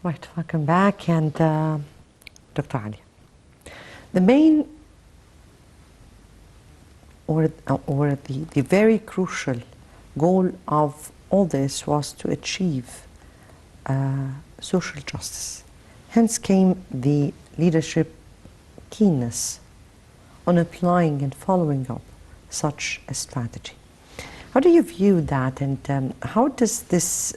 Right, welcome back. And Dr. Ali, the main or the very crucial goal of all this was to achieve social justice. Hence came the leadership keenness on applying and following up such a strategy. How do you view that, and how does this,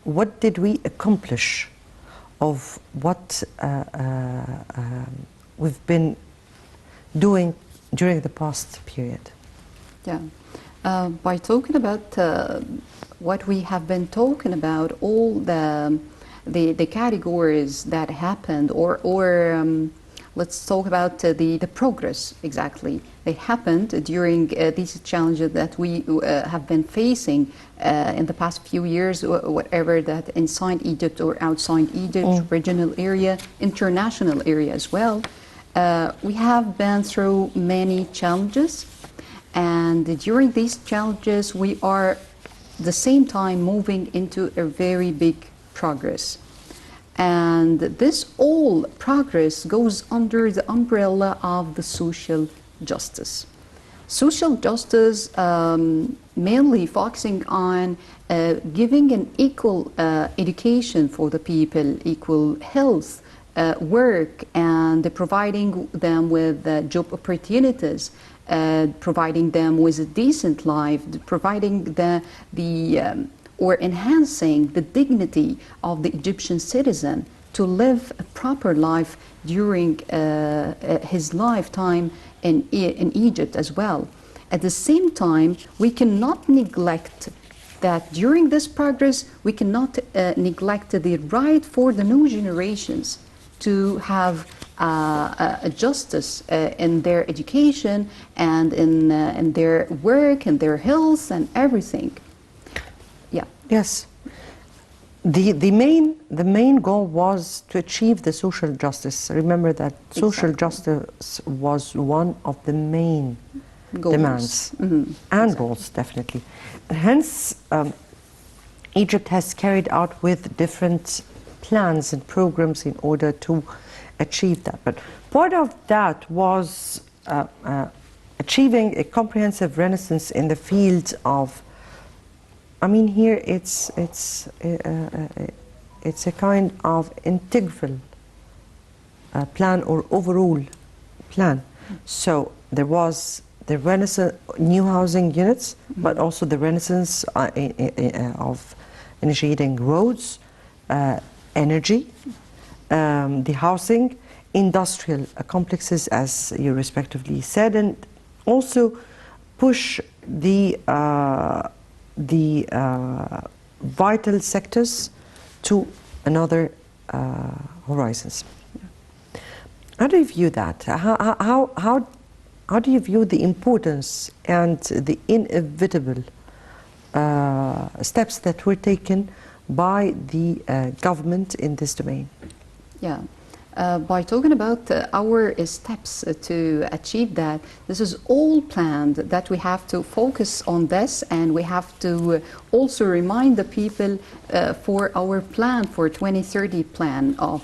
what did we accomplish of what we've been doing during the past period? Yeah, by talking about what we have been talking about, all the categories that happened, or let's talk about the progress exactly that happened during these challenges that we have been facing in the past few years, whatever that inside Egypt or outside Egypt, regional area, international area as well. We have been through many challenges, and during these challenges we are at the same time moving into a very big progress. And this all progress goes under the umbrella of the social justice. Social justice mainly focusing on giving an equal education for the people, equal health, work, and providing them with job opportunities, providing them with a decent life, providing or enhancing the dignity of the Egyptian citizen to live a proper life during his lifetime in Egypt as well. At the same time, we cannot neglect that during this progress, we cannot neglect the right for the new generations to have a justice in their education and in their work and their health and everything. Yeah. Yes. The main goal was to achieve the social justice. Remember that social justice was one of the main goals. Demands and goals, definitely. Hence, Egypt has carried out with different plans and programs in order to achieve that. But part of that was achieving a comprehensive renaissance in the field of, I mean, here it's a kind of integral plan or overall plan. So there was the renaissance, new housing units, but also the renaissance of initiating roads, energy, the housing, industrial complexes, as you respectively said, and also push the vital sectors to another horizons. How do you view that? How do you view the importance and the inevitable steps that were taken by the government in this domain? Yeah. By talking about our steps to achieve that, this is all planned, that we have to focus on this, and we have to also remind the people for our plan for 2030 plan of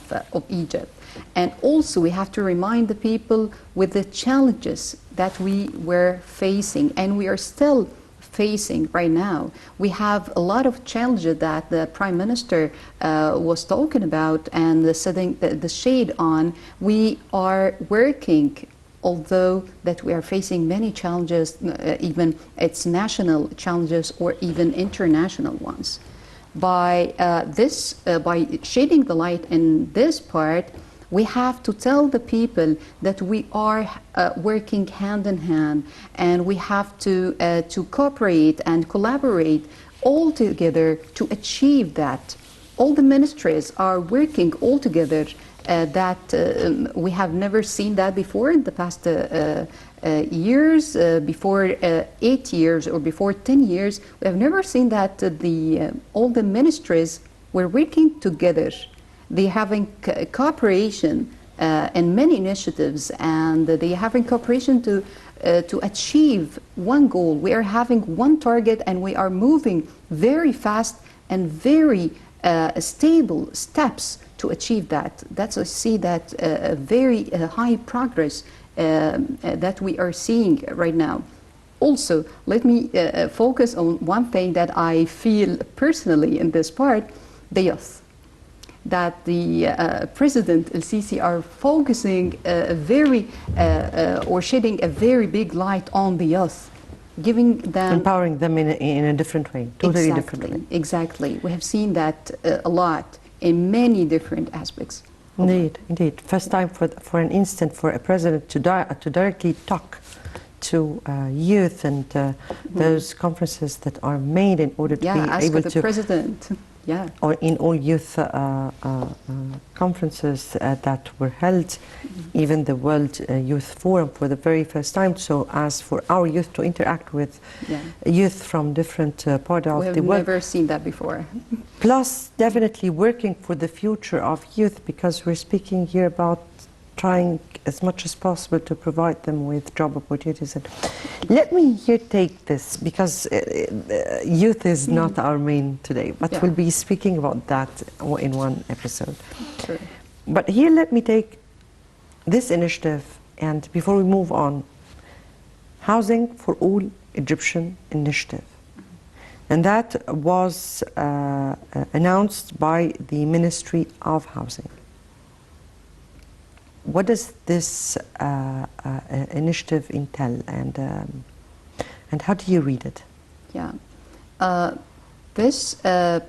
Egypt. And also we have to remind the people with the challenges that we were facing and we are still facing right now. We have a lot of challenges that the Prime Minister was talking about and setting the shade on. We are working, although that we are facing many challenges, even it's national challenges or even international ones. By by shedding the light in this part, we have to tell the people that we are working hand in hand, and we have to cooperate and collaborate all together to achieve that. All the ministries are working all together. We have never seen that before in the past years, before 8 years or before 10 years. We have never seen that all the ministries were working together. They having cooperation in many initiatives, and they having cooperation to to achieve one goal. We are having one target, and we are moving very fast and very stable steps to achieve that. That's I see that very high progress that we are seeing right now. Also, let me focus on one thing that I feel personally in this part, the youth. That the President El-Sisi are focusing or shedding a very big light on the youth, giving them... Empowering them in a different way, totally exactly, different way. Exactly. We have seen that a lot in many different aspects. Indeed, indeed. First time for an instant for a president to directly talk to youth and those conferences that are made in order to be able to... the president. Yeah. Or in all youth conferences that were held, even the World Youth Forum for the very first time. So as for our youth to interact with youth from different parts of the world. We have never seen that before. Plus, definitely working for the future of youth, because we're speaking here about trying as much as possible to provide them with job opportunities. And let me here take this, because youth is not our main today, but we'll be speaking about that in one episode. Sure. But here let me take this initiative, and before we move on, Housing for All Egyptian Initiative. And that was announced by the Ministry of Housing. What does this initiative entail, and how do you read it? Yeah, this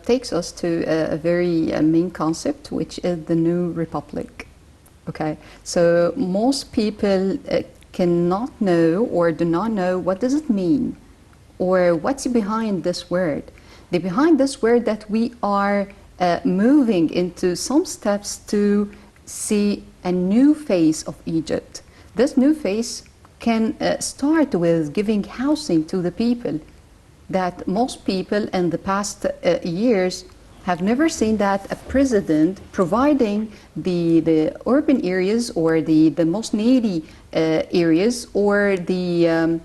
takes us to a very main concept, which is the new republic. Okay, so most people cannot know or do not know what does it mean, or what's behind this word. Behind this word that we are moving into some steps to see a new face of Egypt. This new face can start with giving housing to the people, that most people in the past years have never seen that a president providing the urban areas or the most needy areas, or the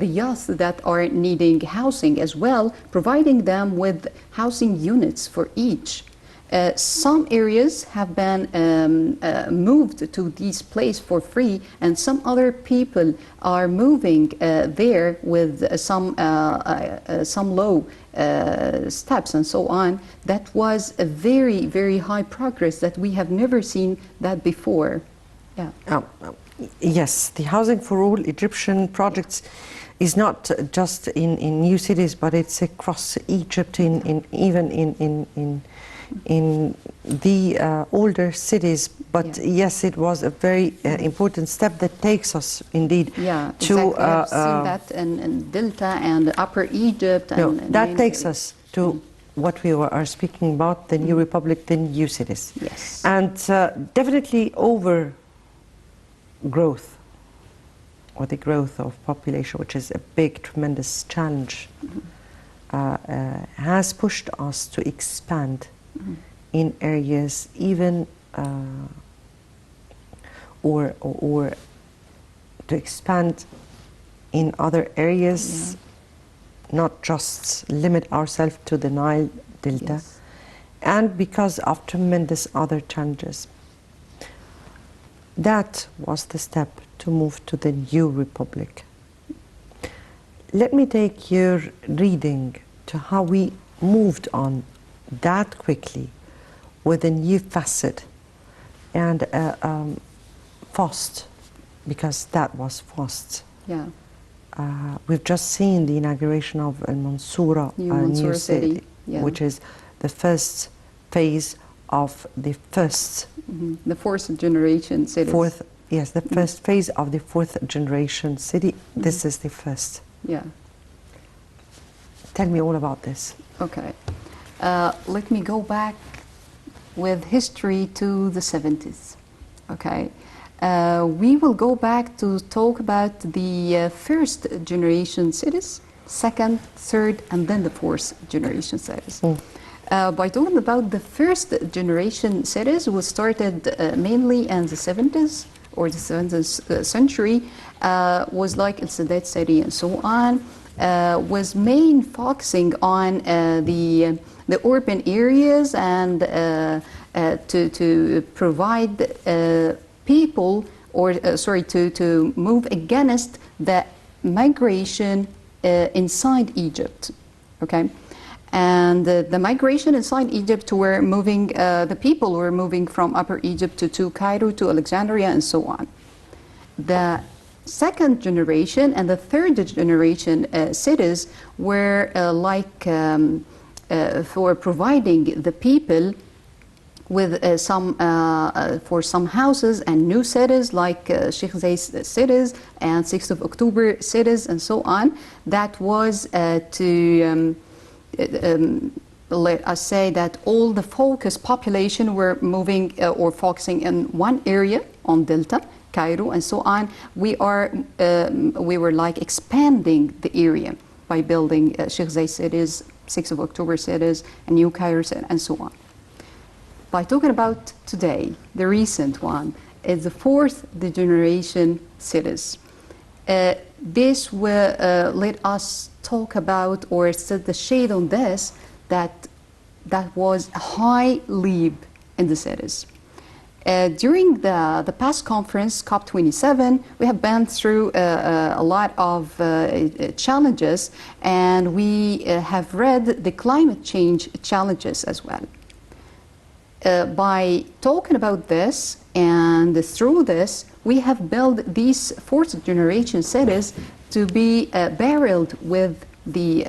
youth that are needing housing as well, providing them with housing units for each. Some areas have been moved to this place for free, and some other people are moving there with some low steps and so on. That was a very, very high progress that we have never seen that before. Yeah. Yes, the Housing for All Egyptian projects is not just in new cities, but it's across Egypt, even in the older cities. But yes, it was a very important step that takes us indeed to exactly. I've seen that in Delta and Upper Egypt. That takes us to what we are speaking about, the new republic, the new cities. Yes. And definitely over growth, or the growth of population, which is a big, tremendous challenge, has pushed us to expand in areas even or to expand in other areas, not just limit ourselves to the Nile Delta, and because of tremendous other challenges. That was the step to move to the new republic. Let me take your reading to how we moved on that quickly with a new facet and fast, because that was fast. Yeah. We've just seen the inauguration of Al Mansoura, new city, which is the first phase of the first, the fourth generation city. The first phase of the fourth generation city. This is the first. Yeah. Tell me all about this. Okay. Let me go back with history to the 70s. Okay. We will go back to talk about the first generation cities, second, third, and then the fourth generation cities. By talking about the first generation cities, we started mainly in the 70s or the 7th century was like El Sadat city and so on, was main focusing on the urban areas and to provide people, or to move against the migration inside Egypt, okay? And the migration inside Egypt were moving, the people were moving from Upper Egypt to Cairo, to Alexandria, and so on. The second generation and the third generation cities were for providing the people with for some houses and new cities like Sheikh Zayed cities and 6th of October cities and so on. That was to let us say that all the focus population were moving or focusing in one area on Delta, Cairo, and so on. We were like expanding the area by building Sheikh Zayed cities, 6th of October cities, and New Cairo cities, and so on. By talking about today, the recent one is the fourth generation cities. This will let us talk about or set the shade on this, that was a high leap in the cities. During the past conference, COP27, we have been through a lot of challenges, and we have read the climate change challenges as well. By talking about this and through this, we have built these fourth generation cities to be barreled with the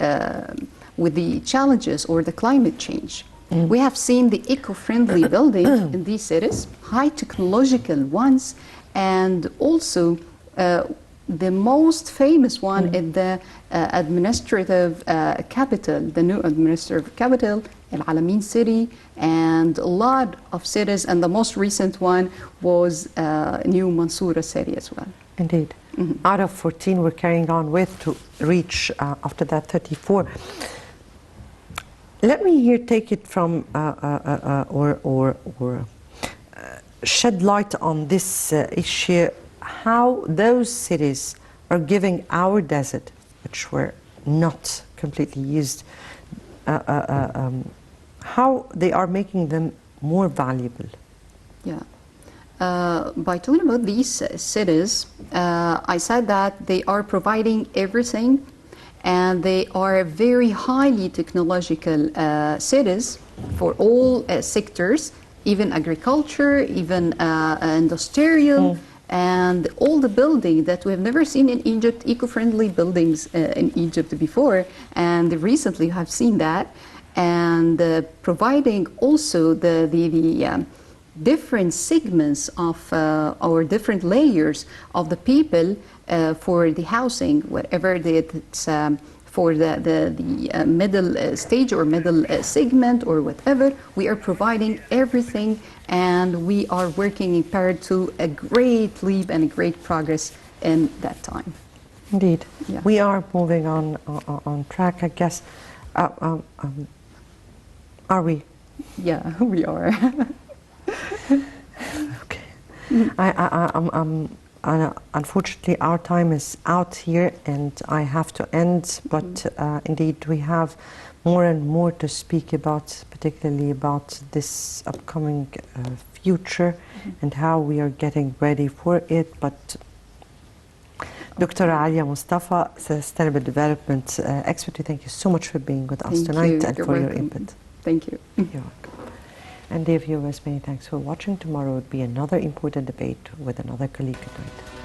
challenges or the climate change. We have seen the eco-friendly building in these cities, high technological ones, and also the most famous one is the administrative capital, the new administrative capital, Al-Alamein city, and a lot of cities, and the most recent one was New Mansoura city as well. Indeed. Out of 14 we're carrying on with to reach after that 34. Let me here take it from shed light on this issue, how those cities are giving our desert, which were not completely used, how they are making them more valuable. Yeah. By talking about these cities, I said that they are providing everything, and they are very highly technological cities for all sectors, even agriculture, even industrial, and all the buildings that we have never seen in Egypt, eco-friendly buildings in Egypt before, and recently have seen that, and providing also the different segments of or different layers of the people for the housing, whatever it's for the middle stage or middle segment or whatever. We are providing everything, and we are working in parallel to a great leap and a great progress in that time. Indeed. Yeah. We are moving on track, I guess. Are we? Yeah, we are. Okay. Unfortunately, our time is out here, and I have to end. But indeed, we have more and more to speak about, particularly about this upcoming future and how we are getting ready for it. But Dr. Aliaa Moustafa, Sustainable Development Expert, thank you so much for being with us tonight and for your input. Thank you. You're welcome. And dear viewers, many thanks for watching. Tomorrow will be another important debate with another colleague. Good night.